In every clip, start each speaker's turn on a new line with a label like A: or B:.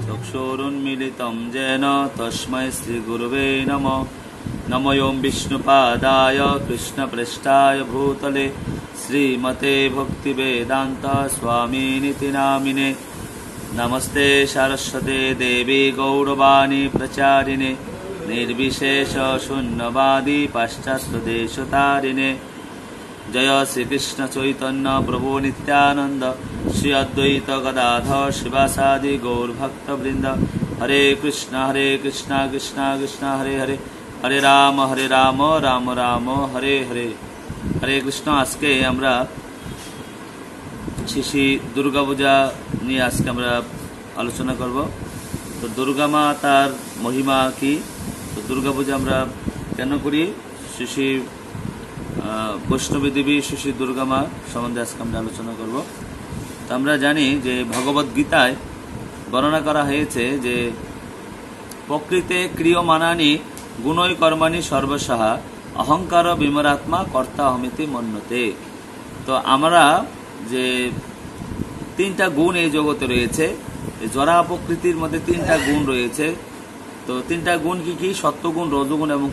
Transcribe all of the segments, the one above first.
A: चक्षुरुन्मीलितं येन तस्मै श्रीगुरवे नमः। नमो ओं विष्णुपादाय कृष्णप्रेष्ठाय भूतले श्रीमते भक्तिवेदान्त स्वामिनिति नामिने। नमस्ते सरस्वते देवी गौरवाणी प्रचारिणे निर्विशेष शून्यवादी पाश्चात्यदेशतारिणे। जय श्रीकृष्ण चैतन्य प्रभु नित्यानंद श्री अद्वैत गदाधर शिवासादि गौरभक्तवृंद। हरे कृष्ण कृष्ण कृष्ण हरे हरे, हरे राम राम राम हरे हरे। हरे कृष्ण। आज के আমরা শ্রী দুর্গা পূজা নিয়ে আজকে আমরা আলোচনা করব। তো দুর্গা মা তার মহিমা কি, তো দুর্গা পূজা আমরা কেন করি, শ্রী বৈষ্ণবী দেবী শ্রী দুর্গা মা সম্বন্ধে আজকে আমরা আলোচনা করব। তো আমরা জানি যে ভগবদ গীতায় বর্ণনা করা হয়েছে যে প্রকৃতে ক্রিয়মানানি গুণই কর্মাণি সর্বসাহা অহংকার বিমরাত্মা কর্তা অহমিতি মন্যতে। তো আমরা যে তিনটা গুণ এই জগতে রয়েছে, জরা প্রকৃতির মধ্যে তিনটা গুণ রয়েছে। তো তিনটা গুণ কি কি? সত্যগুণ, রজগুণ এবং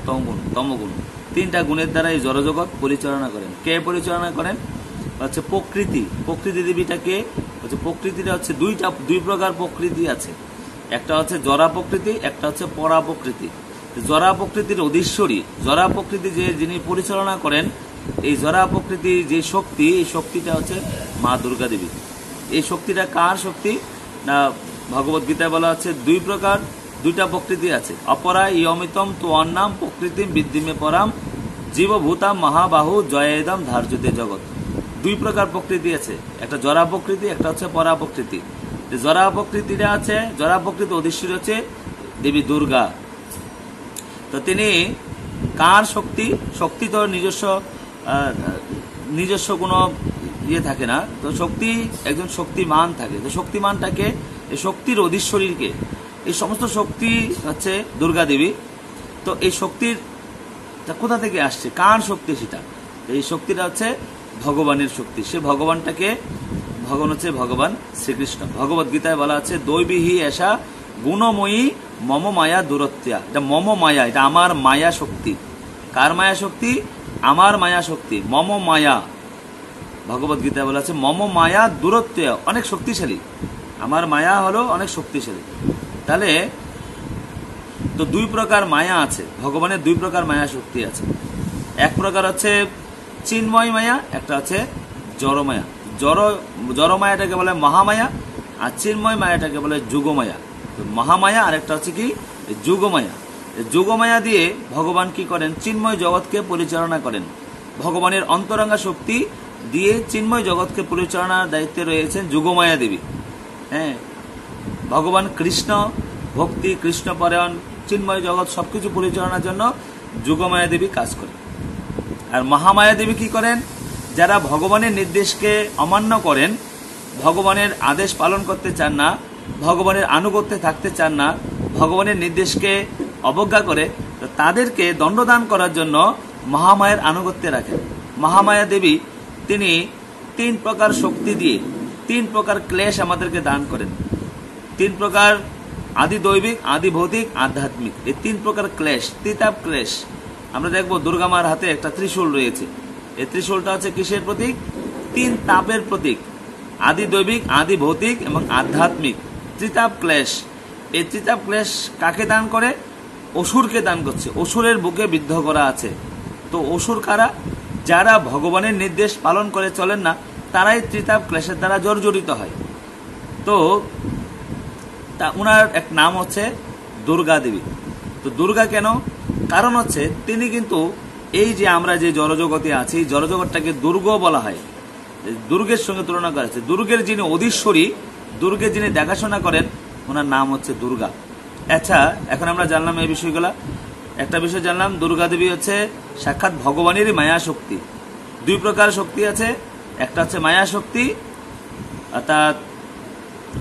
A: তমগুণ। তিনটা গুণের দ্বারা এই জড়জগৎ পরিচালনা করেন। কে পরিচালনা করেন? হচ্ছে প্রকৃতি। প্রকৃতি দেবীটাকে হচ্ছে, প্রকৃতিটা হচ্ছে দুই প্রকার প্রকৃতি আছে। একটা হচ্ছে জরা প্রকৃতি, একটা হচ্ছে পরা প্রকৃতি। জরা প্রকৃতির অধীশ্বরী, জরা প্রকৃতি যিনি পরিচালনা করেন, এই জরা প্রকৃতির যে শক্তি, এই শক্তিটা হচ্ছে মা দুর্গা দেবী। এই শক্তিটা কার শক্তি না? ভগবদ গীতায় বলা হচ্ছে দুইটা প্রকৃতি আছে। অপরা ইয়মিতম তো অন্নাম প্রকৃতিম বিদ্যিমে পরাম জীবভূতাম মহাবাহু জয়েদম ধার্যতে জগৎ। দুই প্রকার প্রকৃতি আছে, একটা জরা প্রকৃতি, একটা হচ্ছে পরা প্রকৃতি। জরা প্রকৃতিটা আছে, জরা প্রকৃতি অধীশ্বরী হচ্ছে দেবী দুর্গা। তো তিনি কার শক্তি? শক্তি তো নিজস্ব কোনো ইয়ে থাকে না। তো শক্তি একজন শক্তিমান থাকে। তো শক্তিমানটাকে, এই শক্তির অধীশ্বরীকে, এই সমস্ত শক্তি হচ্ছে দুর্গা দেবী। তো এই শক্তির কোথা থেকে আসছে, কার শক্তি সেটা? এই শক্তিটা হচ্ছে ভগবানের শক্তি। সে ভগবানটাকে, ভগবান হচ্ছে ভগবান শ্রীকৃষ্ণ। ভগবদ গীতায় বলা আছে দৈবীহি এসা গুণময়ী মম মায়া দূরত্বা। এটা মম মায়া, এটা আমার মায়া শক্তি। কার মায়া শক্তি? আমার মায়া শক্তি, মম মায়া। ভগবদ গীতায় বলা আছে মম মায়া দূরত্বা, অনেক শক্তিশালী। আমার মায়া হলো অনেক শক্তিশালী। তাহলে তো দুই প্রকার মায়া আছে, ভগবানের দুই প্রকার মায়া শক্তি আছে। এক প্রকার হচ্ছে চিন্ময় মায়া, একটা হচ্ছে জড়মায়া। জড়মায়াটাকে বলে মহামায়া, আর চিন্ময় মায়াটাকে বলে যুগমায়া। মহামায়া আর একটা হচ্ছে কি যুগমায়া। যুগমায়া দিয়ে ভগবান কি করেন? চিন্ময় জগৎকে পরিচালনা করেন। ভগবানের অন্তরঙ্গা শক্তি দিয়ে চিন্ময় জগৎকে পরিচালনার দায়িত্বে রয়েছেন যুগমায়া দেবী। হ্যাঁ, ভগবান কৃষ্ণ ভক্তি, কৃষ্ণ পরায়ণ, চিন্ময় জগৎ সবকিছু পরিচালনার জন্য যুগমায়া দেবী কাজ করেন। আর মহামায়া দেবী কি করেন? যারা ভগবানের নির্দেশকে অমান্য করেন, ভগবানের আদেশ পালন করতে চান না, ভগবানের আনুগত্যে থাকতে চান না, ভগবানের নির্দেশকে অবজ্ঞা করে, তো তাদেরকে দণ্ডদান করার জন্য মহামায়ার আনুগত্যে রাখেন। মহামায়া দেবী তিনি তিন প্রকার শক্তি দিয়ে তিন প্রকার ক্লেশ আমাদেরকে দান করেন। তিন প্রকার, আদি দৈবিক, আদি ভৌতিক, আধ্যাত্মিক। এই তিন প্রকার ক্লেশ, ত্রিতাপ ক্লেশ। আমরা দেখবো দুর্গা মার হাতে একটা ত্রিশূল রয়েছে। এই ত্রিশূলটা হচ্ছে কিসের প্রতীক? তিন তাপের প্রতীক, আদি দৈবিক, আদি ভৌতিক এবং আধ্যাত্মিক। ত্রিতাপ ক্লেশ, এই ত্রিতাপ ক্লেশ কাকে দান করে? অসুরকে দান করছে। অসুরের বুকে বিদ্ধ করা আছে। তো অসুর কারা? যারা ভগবানের নির্দেশ পালন করে চলেন না, তারাই ত্রিতাপ ক্লেশের দ্বারা জর্জরিত হয়। তো উনার এক নাম হচ্ছে দুর্গা দেবী। তো দুর্গা কেন? কারণ হচ্ছে তিনি কিন্তু এই যে আমরা যে জড়জগতে আছি, জড়জগৎটাকে দুর্গ বলা হয়, দুর্গের সঙ্গে তুলনা করা হচ্ছে। দুর্গের যিনি অধীশ্বরী, দুর্গের যিনি দেখাশোনা করেন, ওনার নাম হচ্ছে দুর্গা। আচ্ছা, এখন আমরা জানলাম এই বিষয়গুলা। একটা বিষয় জানলাম, দুর্গা দেবী হচ্ছে সাক্ষাৎ ভগবানেরই মায়া শক্তি। দুই প্রকার শক্তি আছে, একটা হচ্ছে মায়া শক্তি অর্থাৎ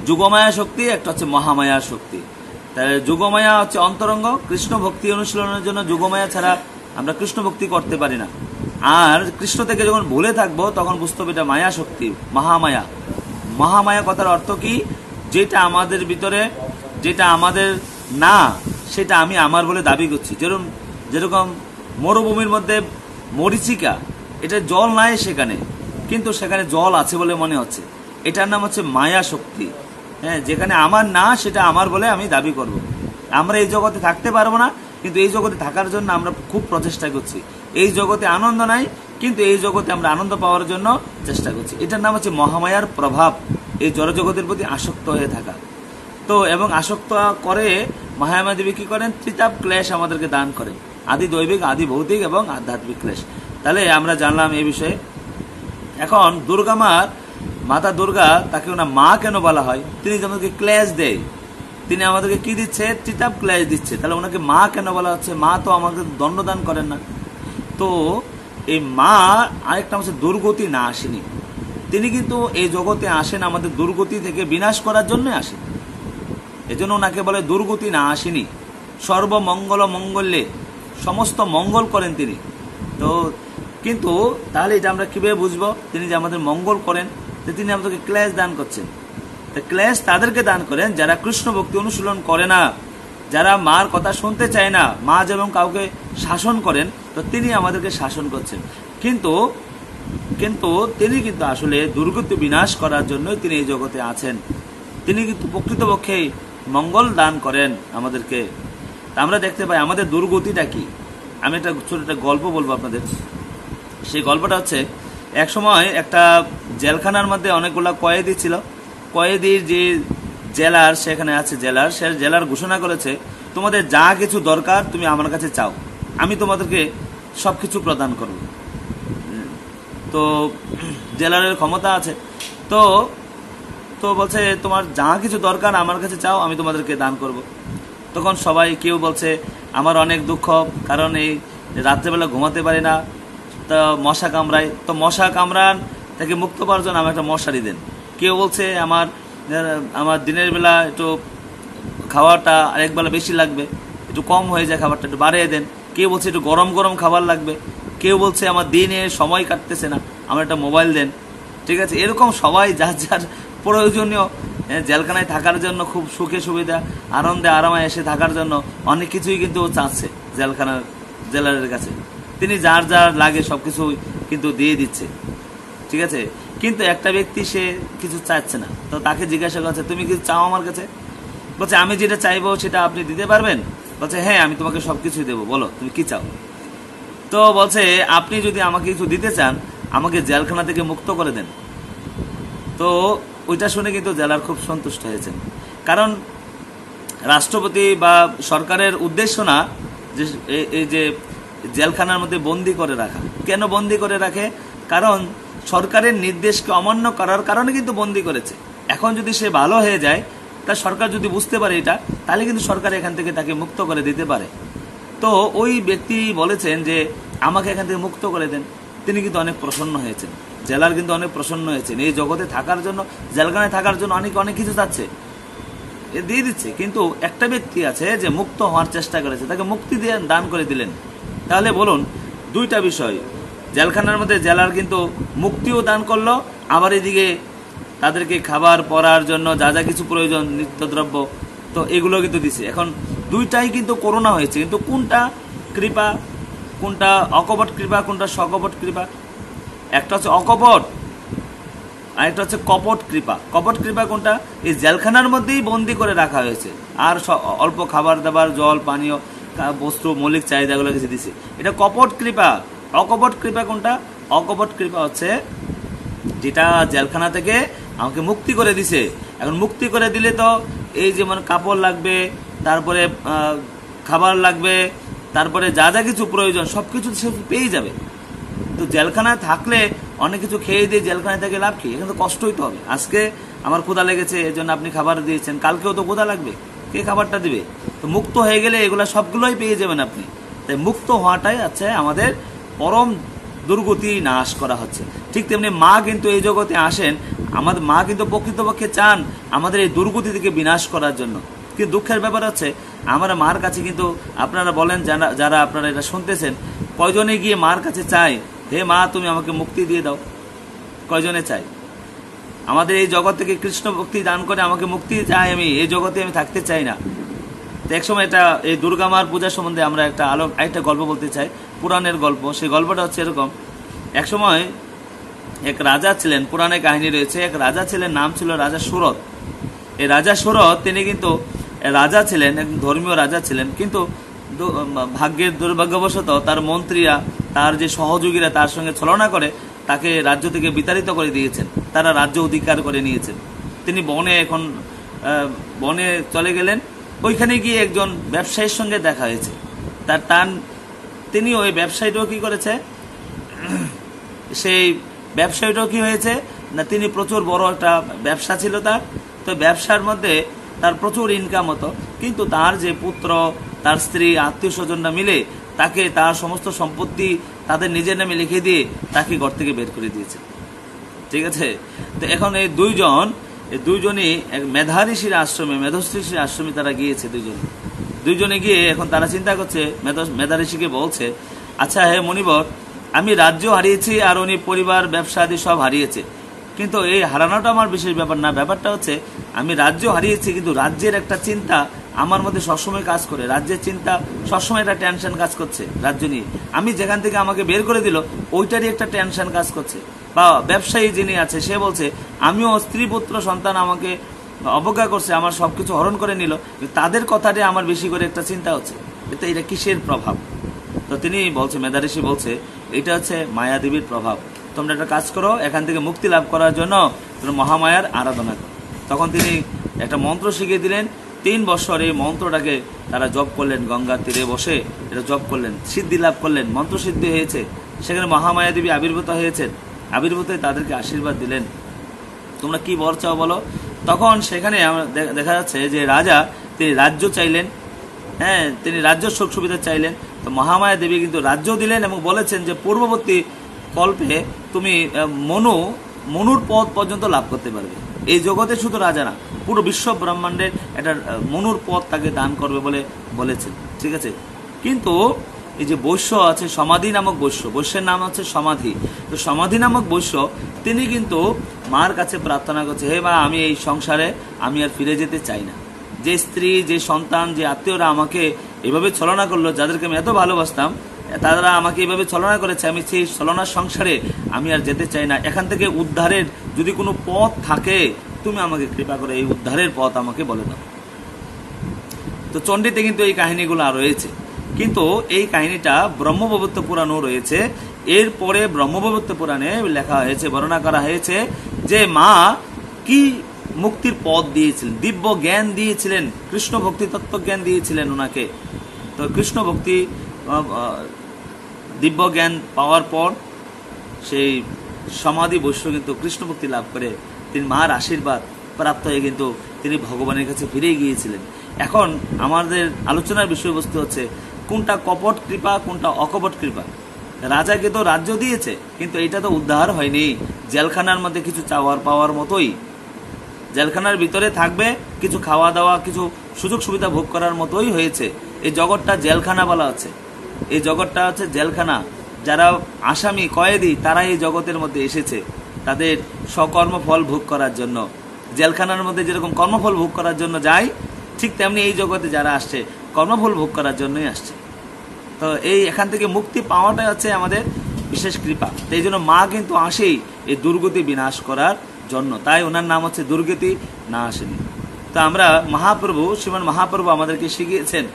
A: যুগমায়া শক্তি, একটা হচ্ছে মহামায়া শক্তি। তাহলে যুগমায়া হচ্ছে অন্তরঙ্গ। কৃষ্ণ ভক্তি অনুশীলনের জন্য যুগমায়া ছাড়া আমরা কৃষ্ণ ভক্তি করতে পারি না। আর কৃষ্ণ থেকে যখন ভুলে থাকবো তখন বুঝতে হবে এটা মায়া শক্তি, মহামায়া। মহামায়া কথার অর্থ কি? যেটা আমাদের ভিতরে, যেটা আমাদের না, সেটা আমি আমার বলে দাবি করছি। যেরকম মরুভূমির মধ্যে মরিচিকা, এটা জল নাই সেখানে, কিন্তু সেখানে জল আছে বলে মনে হচ্ছে। এটার নাম হচ্ছে মায়া শক্তি। হ্যাঁ, যেখানে আমার না সেটা আমার বলে আমি দাবি করব। আমরা এই জগতে থাকতে পারবো না, কিন্তু এই জগতে থাকার জন্য আমরা খুব প্রচেষ্টা করছি। এই জগতে আনন্দ নাই, কিন্তু এই জগতে আমরা আনন্দ পাওয়ার জন্য চেষ্টা করছি। এটার নাম হচ্ছে মহামায়ার প্রভাব, এই জড়জগতের প্রতি আসক্ত হয়ে থাকা। তো এবং আসক্ত করে মহামায়া দেবী কি করেন? ত্রিতাপ ক্লেশ আমাদেরকে দান করেন, আদি দৈবিক, আদি ভৌতিক এবং আধ্যাত্মিক ক্লেশ। তাহলে আমরা জানলাম এই বিষয়ে। এখন দুর্গা মাতা দুর্গা, তাকে ওনার মা কেন বলা হয়? তিনি আমাদেরকে ক্লেশ দেয়, তিনি আমাদেরকে কি দিচ্ছে? ত্রিতাপ ক্লেশ দিচ্ছে। তাহলে ওনাকে মা কেন বলা হচ্ছে? মা তো আমাদের দণ্ডদান করেন না। তো এই মা আরেকটা হচ্ছে দুর্গতি না আসেনি, তিনি কিন্তু এই জগতে আসেন আমাদের দুর্গতি থেকে বিনাশ করার জন্য আসেন। এজন্য ওনাকে বলে দুর্গতি না আসেনি। সর্বমঙ্গল মঙ্গলে, সমস্ত মঙ্গল করেন তিনি। তো কিন্তু তাহলে এটা আমরা কিভাবে বুঝবো তিনি যে আমাদের মঙ্গল করেন? যে তিনি আমাদেরকে ক্লেশ দান করছেন। ক্লেশ তাদেরকে দান করেন যারা কৃষ্ণ ভক্তি অনুশীলন করে না, যারা মার কথা শুনতে চায় না। মা যেমন কাউকে শাসন করেন, তো তিনি আমাদেরকে শাসন করছেন। কিন্তু তিনি কিন্তু আসলে দুর্গতি বিনাশ করার জন্যই তিনি এই জগতে আছেন। তিনি কিন্তু প্রকৃতপক্ষেই মঙ্গল দান করেন আমাদেরকে। আমরা দেখতে পাই আমাদের দুর্গতিটা কি। আমি একটা ছোট একটা গল্প বলবো আপনাদের। সেই গল্পটা হচ্ছে, এক সময় একটা জেলখানার মধ্যে অনেকগুলা কয়েদি ছিল। কয়েদির যে জেলার, সেখানে আছে জেলার, সে জেলার ঘোষণা করেছে, তোমাদের যা কিছু দরকার তুমি আমার কাছে চাও, আমি তোমাদেরকে সবকিছু প্রদান করব। তো জেলারের ক্ষমতা আছে, তো তো বলছে তোমার যা কিছু দরকার আমার কাছে চাও, আমি তোমাদেরকে দান করব। তখন সবাই, কেউ বলছে আমার অনেক দুঃখ, কারণ এই রাত্রেবেলা ঘুমাতে পারি না, তো মশা কামড়ায়, তো মশা কামড়ান থেকে মুক্ত পাওয়ার জন্য আমার একটা মশারি দেন। কেউ বলছে আমার দিনের বেলা একটু খাওয়াটা আরেক বেলা বেশি লাগবে, একটু কম হয়ে যায়, খাবারটা একটু বাড়িয়ে দেন। কেউ বলছে একটু গরম গরম খাবার লাগবে। কেউ বলছে আমার দিনে সময় কাটতেছে না, আমার একটা মোবাইল দেন। ঠিক আছে, এরকম সবাই যার যার প্রয়োজনীয়, জেলখানায় থাকার জন্য খুব সুখে সুবিধা আনন্দে আরামে এসে থাকার জন্য অনেক কিছুই কিন্তু চাচ্ছে জেলারের কাছে। তিনি যার যার লাগে সবকিছু কিন্তু দিয়ে দিচ্ছে। ঠিক আছে, কিন্তু একটা ব্যক্তি সে কিছু চাচ্ছে না। তো তাকে জিজ্ঞাসা করছে, তুমি কিছু চাও আমার কাছে? বলছে আমি যেটা চাইবো সেটা আপনি দিতে পারবেন? বলছে হ্যাঁ, আমি তোমাকে সবকিছুই দেবো, বলো তুমি কি চাও। তো বলছে আপনি যদি আমাকে কিছু দিতে চান, আমাকে জেলখানা থেকে মুক্ত করে দেন। তো ওইটা শুনে কিন্তু জেলার খুব সন্তুষ্ট হয়েছেন, কারণ রাষ্ট্রপতি বা সরকারের উদ্দেশ্য না যে এই যে জেলখানার মধ্যে বন্দি করে রাখা। কেন বন্দি করে রাখে? কারণ সরকারের নির্দেশকে অমান্য করার কারণে কিন্তু বন্দি করেছে। এখন যদি সে ভালো হয়ে যায়, তা সরকার যদি বুঝতে পারে এটা, তাহলে কিন্তু সরকার এখান থেকে তাকে মুক্ত করে দিতে পারে। তো ওই ব্যক্তি বলেছেন যে আমাকে এখান থেকে মুক্ত করে দেন। তিনি কিন্তু অনেক প্রসন্ন হয়েছেন, জেলার কিন্তু অনেক প্রসন্ন হয়েছেন। এই জগতে থাকার জন্য, জেলখানায় থাকার জন্য অনেক কিছু চাচ্ছে, এ দিয়ে দিচ্ছে। কিন্তু একটা ব্যক্তি আছে যে মুক্ত হওয়ার চেষ্টা করেছে, তাকে মুক্তি দিয়ে দান করে দিলেন। তাহলে বলুন, দুইটা বিষয়, জেলখানার মধ্যে জেলার কিন্তু মুক্তিও দান করলো, আবার এদিকে তাদেরকে খাবার পরার জন্য যা যা কিছু প্রয়োজন, নিত্যদ্রব্য, তো এগুলো কিন্তু দিছে। এখন দুইটাই কিন্তু করোনা হয়েছে, কিন্তু কোনটা কৃপা, কোনটা অকপট কৃপা, কোনটা সকপট কৃপা? একটা হচ্ছে অকপট, আর একটা হচ্ছে কপট কৃপা। কপট কৃপা কোনটা? এই জেলখানার মধ্যেই বন্দি করে রাখা হয়েছে, আর অল্প খাবার দাবার, জল পানীয়, বস্ত্র, মৌলিক চাহিদাগুলো কিছু দিছে, এটা কপট কৃপা। অকপট কৃপা কোনটা? অকপট কৃপা হচ্ছে যেটা জেলখানা থেকে আমাকে মুক্তি করে দিছে। এখন মুক্তি করে দিলে তো এই যেমন কাপড় লাগবে, তারপরে খাবার লাগবে, তারপরে যা যা কিছু প্রয়োজন সবকিছু সে পেয়ে যাবে। তো জেলখানায় থাকলে অনেক কিছু খেয়ে দিয়ে জেলখানায় থেকে লাভ কি? এখানে তো কষ্ট হইতে হবে। আজকে আমার ক্ষুধা লেগেছে, এই জন্য আপনি খাবার দিয়েছেন, কালকেও তো ক্ষুধা লাগবে, কে খাবারটা দিবে? তো মুক্ত হয়ে গেলে এগুলো সবগুলোই পেয়ে যাবেন আপনি। তাই মুক্ত হওয়াটাই আছে আমাদের পরম দুর্গতি নাশ করা হচ্ছে। ঠিক তেমনি মা কিন্তু এই জগতে আসেন, আমাদের মা কিন্তু প্রকৃতপক্ষে চান আমাদের এই দুর্গতি থেকে বিনাশ করার জন্য। কিন্তু দুঃখের ব্যাপার হচ্ছে আমরা মার কাছে কিন্তু আপনারা বলেন যারা আপনারা এটা শুনতেছেন, কয়জনে গিয়ে মার কাছে চায়, হে মা তুমি আমাকে মুক্তি দিয়ে দাও? কয়জনে চাই? আমাদের এই জগৎ থেকে কৃষ্ণ ভক্তি দান করে আমাকে মুক্তি চাই, আমি এই জগতে আমি থাকতে চাই না। তো একসময় এটা এই দুর্গা মার পূজা সম্বন্ধে আমরা একটা গল্প বলতে চাই, পুরাণের গল্প। সেই গল্পটা হচ্ছে এরকম, একসময় এক রাজা ছিলেন, পুরাণে কাহিনী রয়েছে, এক রাজা ছিলেন, নাম ছিল রাজা সুরত। এই রাজা সুরত তিনি কিন্তু রাজা ছিলেন, এক ধর্মীয় রাজা ছিলেন, কিন্তু ভাগ্যের দুর্ভাগ্যবশত তার মন্ত্রীরা, তার যে সহযোগীরা তার সঙ্গে ছলনা করে তাকে রাজ্য থেকে বিতাড়িত করে দিয়েছেন, তারা রাজ্য অধিকার করে নিয়েছেন। তিনি বনে চলে গেলেন। ওইখানে গিয়ে একজন ব্যবসায়ীর সঙ্গে দেখা হয়েছে। তিনি ওই ব্যবসায়ীটাও কি করেছে, সেই ব্যবসায়ীটাও কি হয়েছে না, তিনি প্রচুর বড় একটা ব্যবসা ছিল তার। তো ব্যবসার মধ্যে তার প্রচুর ইনকাম হতো, কিন্তু তার যে পুত্র, তার স্ত্রী, আত্মীয় স্বজনরা মিলে তাকে তার সমস্ত সম্পত্তি তাদের নিজের নামে লিখে দিয়ে তাকে ঘর থেকে বের করে দিয়েছে। ঠিক আছে? তো এখন এই দুইজনই এক মেধাঋষির আশ্রমে তারা গিয়েছে। দুইজনে গিয়ে এখন তারা চিন্তা করছে, মেধাঋষিকে বলছে, আচ্ছা হে মনিবর, আমি রাজ্য হারিয়েছি আর উনি পরিবার, ব্যবসা আদি সব হারিয়েছে, কিন্তু এই হারানোটা আমার বিশেষ ব্যাপার না। ব্যাপারটা হচ্ছে আমি রাজ্য হারিয়েছি, কিন্তু রাজ্যের একটা চিন্তা আমার মধ্যে সবসময় কাজ করে, রাজ্যের চিন্তা সবসময় একটা টেনশন কাজ করছে রাজ্য নিয়ে। আমি যেখান থেকে আমাকে বের করে দিল ওইটারই একটা টেনশন কাজ করছে। বা ব্যবসায়ী যিনি আছে সে বলছে, আমিও স্ত্রী, পুত্র, সন্তান আমাকে অবজ্ঞা করছে, আমার সবকিছু হরণ করে নিল, তাদের কথাটি আমার বেশি করে একটা চিন্তা হচ্ছে। এটা কিসের প্রভাব? তো তিনি বলছে, মেধাঋষি বলছে, এটা হচ্ছে মায়াদেবীর প্রভাব। তোমরা একটা কাজ করো, এখান থেকে মুক্তি লাভ করার জন্য তোমরা মহামায়ার আরাধনা করো। তখন তিনি একটা মন্ত্র শিখিয়ে দিলেন। 3 বছর এই মন্ত্রটাকে তারা জপ করলেন, গঙ্গার তীরে বসে এটা জপ করলেন, সিদ্ধি লাভ করলেন, মন্ত্র সিদ্ধি হয়েছে। সেখানে মহামায়া দেবী আবির্ভূত হয়েছেন, আবির্ভূত হয়ে তাদেরকে আশীর্বাদ দিলেন, তোমরা কি বর চাও বলো। তখন সেখানে দেখা যাচ্ছে যে রাজা, তিনি রাজ্য চাইলেন, হ্যাঁ, তিনি রাজ্য সুখ সুবিধা চাইলেন। তো মহামায়া দেবী কিন্তু রাজ্য দিলেন এবং বলেছেন যে পূর্ববর্তী কল্পে তুমি মনুর পদ পর্যন্ত লাভ করতে পারবে। এই জগতে শুধু রাজা না, পুরো বিশ্ব ব্রহ্মাণ্ডের একটা মনুর পদ তাকে দান করবে বলে বলেছেন। ঠিক আছে? কিন্তু এই যে বৈশ্য আছে, সমাধি নামক বৈশ্যের নাম হচ্ছে সমাধি। তো সমাধি নামক বৈশ্য তিনি কিন্তু মার কাছে প্রার্থনা করছে, হে মা, আমি এই সংসারে আমি আর ফিরে যেতে চাই না। যে স্ত্রী, যে সন্তান, যে আত্মীয়রা আমাকে এভাবে ছলনা করলো, যাদেরকে আমি এত ভালোবাসতাম, তারা আমাকে এভাবে ছলনা করেছে, আমি সেই ছলনার সংসারে আমি আর যেতে চাই না। এখান থেকে উদ্ধারের যদি কোনো পথ থাকে, তুমি আমাকে কৃপা করে এই উদ্ধারের পথ আমাকে বলে দাও। তো চণ্ডীতে কিন্তু এই কাহিনীগুলো রয়েছে, কিন্তু এই কাহিনীটা ব্রহ্মবৈবর্ত পুরাণও রয়েছে। এরপরে ব্রহ্মবৈবর্ত পুরাণে লেখা হয়েছে, বর্ণনা করা হয়েছে যে মা কি মুক্তির পথ দিয়েছিলেন, দিব্য জ্ঞান দিয়েছিলেন, কৃষ্ণ ভক্তি তত্ত্ব জ্ঞান দিয়েছিলেন ওনাকে। তো কৃষ্ণ ভক্তি দিব্য জ্ঞান পাওয়ার পর সেই সমাধি বৈশ্য কিন্তু কৃষ্ণ ভক্তি লাভ করে তিনি মার আশীর্বাদ প্রাপ্ত হয়ে কিন্তু তিনি ভগবানের কাছে ফিরে গিয়েছিলেন। এখন আমাদের আলোচনার বিষয়বস্তু হচ্ছে কোনটা কপট কৃপা, কোনটা অকপট কৃপা। রাজাকে তো রাজ্য দিয়েছে, কিন্তু এটা তো উদ্ধার হয়নি। জেলখানার মধ্যে কিছু চাওয়ার পাওয়ার মতোই, জেলখানার ভিতরে থাকবে, কিছু খাওয়া দাওয়া, কিছু সুযোগ সুবিধা ভোগ করার মতোই হয়েছে। এই জগৎটা জেলখানা বলা আছে, এই জগৎটা হচ্ছে জেলখানা। যারা আসামি, কয়েদি, তারা এই জগতের মধ্যে এসেছে তাদের সকর্মফল ভোগ করার জন্য। জেলখানার মধ্যে যেরকম কর্মফল ভোগ করার জন্য যায়, ঠিক তেমনি এই জগতে যারা আসছে কর্মফল ভোগ করার জন্যই আসছে। তো এখান থেকে মুক্তি পাওয়াটাই হচ্ছে আমাদের বিশেষ কৃপা। তো এই জন্য মা কিন্তু আসেই এই দুর্গতি বিনাশ করার জন্য, তাই ওনার নাম হচ্ছে দুর্গতি না আসেনি। তো আমরা শ্রীমান মহাপ্রভু আমাদেরকে শিখিয়েছেন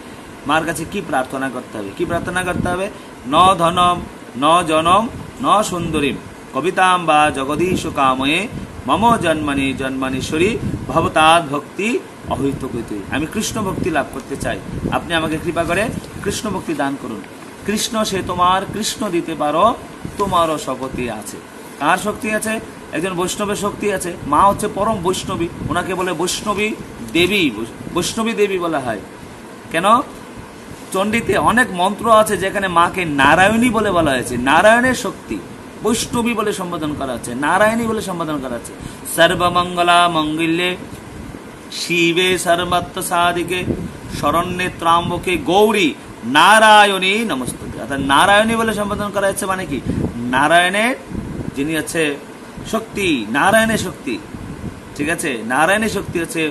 A: মার কাছে কি প্রার্থনা করতে হবে। কি প্রার্থনা করতে হবে? ন ধনম, ন জনম, ন সুন্দরীম, কবিতাম বা জগদীশ কাময়ে মম জন্মানি জন্মানীশ্বরী ভবতাৎ ভক্তি অহিত কৃতি। আমি কৃষ্ণ ভক্তি লাভ করতে চাই, আপনি আমাকে কৃপা করে কৃষ্ণ ভক্তি দান করুন। কৃষ্ণ সে তোমার, কৃষ্ণ দিতে পারো, তোমারও শক্তি আছে। কার শক্তি আছে? একজন বৈষ্ণবের শক্তি আছে। মা হচ্ছে পরম বৈষ্ণবী, ওনাকে বলে বৈষ্ণবী দেবী, বৈষ্ণবী দেবী বলা হয়। কেন? চণ্ডীতে অনেক মন্ত্র আছে যেখানে মাকে নারায়ণী বলে বলা হয়েছে। নারায়ণের শক্তি বৈষ্ণবী বলে সম্বোধন করা হচ্ছে, নারায়ণী বলে সম্বোধন করা হচ্ছে। সর্বমঙ্গলা মঙ্গল্যে শিবে সর্বত্র সাধিকে শরণ্যে ত্রাম্বকে গৌরী নারায়ণী নমস্তুতে। অর্থাৎ নারায়ণী বলে সম্বোধন করা হচ্ছে, মানে কি নারায়ণের যিনি আছে শক্তি, নারায়ণের শক্তি, ঠিক আছে, নারায়ণের শক্তি হচ্ছে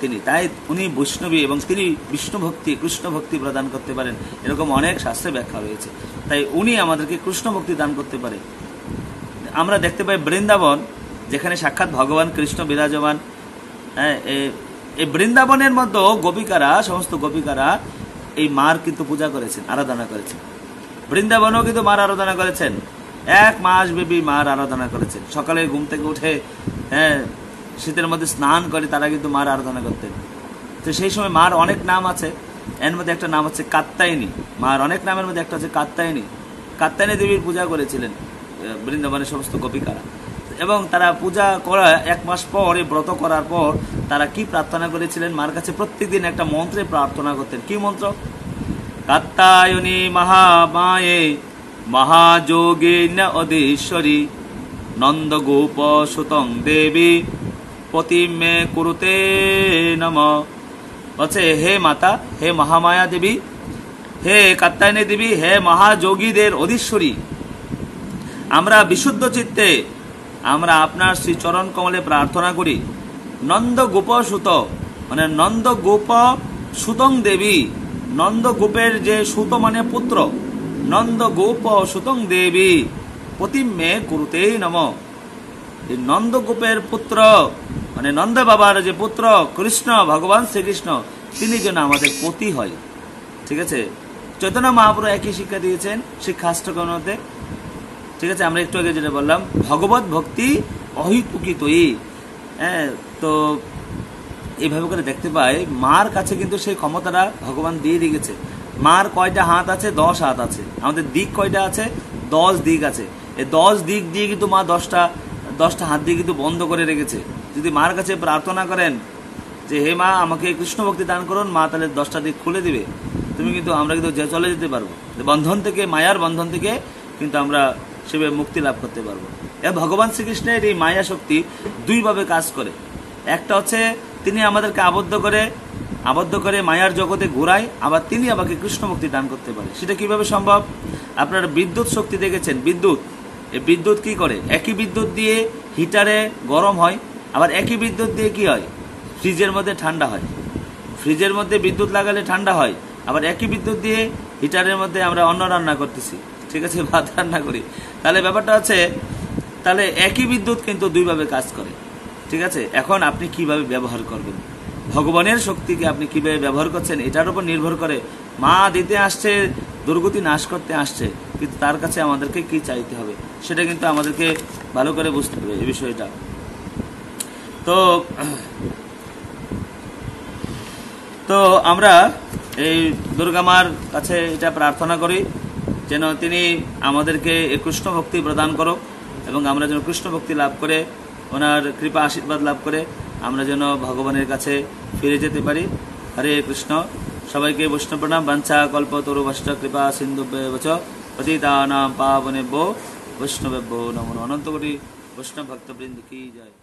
A: তিনি, তাই উনি বৈষ্ণবী এবং তিনি বিষ্ণু ভক্তি কৃষ্ণ ভক্তি প্রদান করতে পারেন, এরকম অনেক শাস্ত্রে ব্যাখ্যা রয়েছে। তাই উনি আমাদেরকে কৃষ্ণ ভক্তি দান করতে পারে। আমরা দেখতে পাই বৃন্দাবন, যেখানে সাক্ষাৎ ভগবান কৃষ্ণ বিরাজমান, হ্যাঁ, এই বৃন্দাবনের মধ্যে গোপিকারা, সমস্ত গোপিকারা এই মার কিন্তু পূজা করেছেন, আরাধনা করেছেন। বৃন্দাবনও কিন্তু মার আরাধনা করেছেন, 1 মাস ব্যাপী মার আরাধনা করেছেন। সকালে ঘুম থেকে উঠে, হ্যাঁ, শীতের মধ্যে স্নান করে তারা কিন্তু মার আরাধনা করতেন। তো সেই সময় মার অনেক নাম আছে, এর মধ্যে একটা নাম হচ্ছে কাত্যায়নী। মার অনেক নামের মধ্যে একটা হচ্ছে কাত্যায়নী। কাত্যায়নী দেবীর পূজা করেছিলেন বৃন্দাবনের সমস্ত গোপিকারা, এবং তারা পূজা করা 1 মাস পর, ব্রত করার পর তারা কি প্রার্থনা করেছিলেন মার কাছে? প্রত্যেকদিন একটা মন্ত্রে প্রার্থনা করতেন। কি মন্ত্র? কাত্যায়নী মহামায়ে মহাযোগে ন অধীশ্বরী নন্দগোপ সুতং দেবী পতিমে কুরুতে নম। বলছে, হে মাতা, হে মহামায়া দেবী, হে কাত্যায়নী দেবী, হে মহাযোগীদের অধীশ্বরী, আমরা বিশুদ্ধ চিত্তে আমরা আপনার শ্রী চরণ কমলে প্রার্থনা করি। নন্দগোপ সুত, মানে নন্দগোপ সুতং দেবী, নন্দগোপের যে সুত মানে পুত্র, নন্দগোপ সুতং দেবী পতিমে কুরুতে নম। এই নন্দগোপের পুত্র মানে নন্দ বাবার যে পুত্র কৃষ্ণ, ভগবান শ্রীকৃষ্ণ, তিনি যেন আমাদের পতি হয়। ঠিক আছে, চৈতন্য মহাপ্রভু একই শিক্ষা দিয়েছেন শিক্ষাষ্টকের মধ্যে। ঠিক আছে, আমরা একটু আগে যেটা বললাম, ভগবত ভক্তি অহিতুকিতই। হ্যাঁ, তো এইভাবে করে দেখতে পাই মার কাছে কিন্তু সেই ক্ষমতাটা ভগবান দিয়ে রেখেছে। মার কয়টা হাত আছে? 10 হাত আছে। আমাদের দিক কয়টা আছে? 10 দিক আছে। এই 10 দিক দিয়ে কিন্তু মা 10টা হাত দিয়ে কিন্তু বন্ধ করে রেখেছে। যদি মার কাছে প্রার্থনা করেন যে হে মা আমাকে কৃষ্ণ ভক্তি দান করুন, মা তাহলে 10টা দিক খুলে দিবে, আমরা কিন্তু চলে যেতে পারবো বন্ধন থেকে, মায়ার বন্ধন থেকে কিন্তু আমরা সেভাবে মুক্তি লাভ করতে পারবো। ভগবান শ্রীকৃষ্ণের এই মায়া শক্তি 2 ভাবে কাজ করে। একটা হচ্ছে তিনি আমাদেরকে আবদ্ধ করে মায়ার জগতে ঘোরায়, আবার তিনি আমাকে কৃষ্ণ ভক্তি দান করতে পারে। সেটা কিভাবে সম্ভব? আপনারা বিদ্যুৎ শক্তি দেখেছেন, বিদ্যুৎ, এই বিদ্যুৎ কি করে? একই বিদ্যুৎ দিয়ে হিটারে গরম হয়, আবার একই বিদ্যুৎ দিয়ে কি হয়? ফ্রিজের মধ্যে ঠান্ডা হয়। ফ্রিজের মধ্যে বিদ্যুৎ লাগালে ঠান্ডা হয়, আবার একই বিদ্যুৎ দিয়ে হিটারের মধ্যে আমরা অন্ন রান্না করতেছি, ঠিক আছে, ভাত রান্না করি। তাহলে ব্যাপারটা হচ্ছে, তাহলে একই বিদ্যুৎ কিন্তু 2 ভাবে কাজ করে। ঠিক আছে, এখন আপনি কিভাবে ব্যবহার করবেন, ভগবানের শক্তিকে আপনি কিভাবে ব্যবহার করছেন, এটার উপর নির্ভর করে। মা দিতে আসছে, দুর্গতি নাশ করতে আসছে, কিন্তু তার কাছে আমাদেরকে কি চাইতে হবে সেটা কিন্তু আমাদেরকে ভালো করে বুঝতে হবে এই বিষয়টা। তো আমরা এই দুর্গা মার কাছে এটা প্রার্থনা করি যেন তিনি আমাদেরকে এই কৃষ্ণ ভক্তি প্রদান করুক, এবং আমরা যেন কৃষ্ণ ভক্তি লাভ করে, ওনার কৃপা আশীর্বাদ লাভ করে আমরা যেন ভগবানের কাছে ফিরে যেতে পারি। হরে কৃষ্ণ। সবাইকে বৈষ্ণব প্রণাম। বাঞ্ছা কল্পতরু বৈষ্ণ কৃপা সিন্ধুভ্যেব চ পতিতানাং পাবনেভ্যো বৈষ্ণবেভ্যো নমো নমঃ। অনন্ত কোটি বৈষ্ণব ভক্তবৃন্দ কি জয়।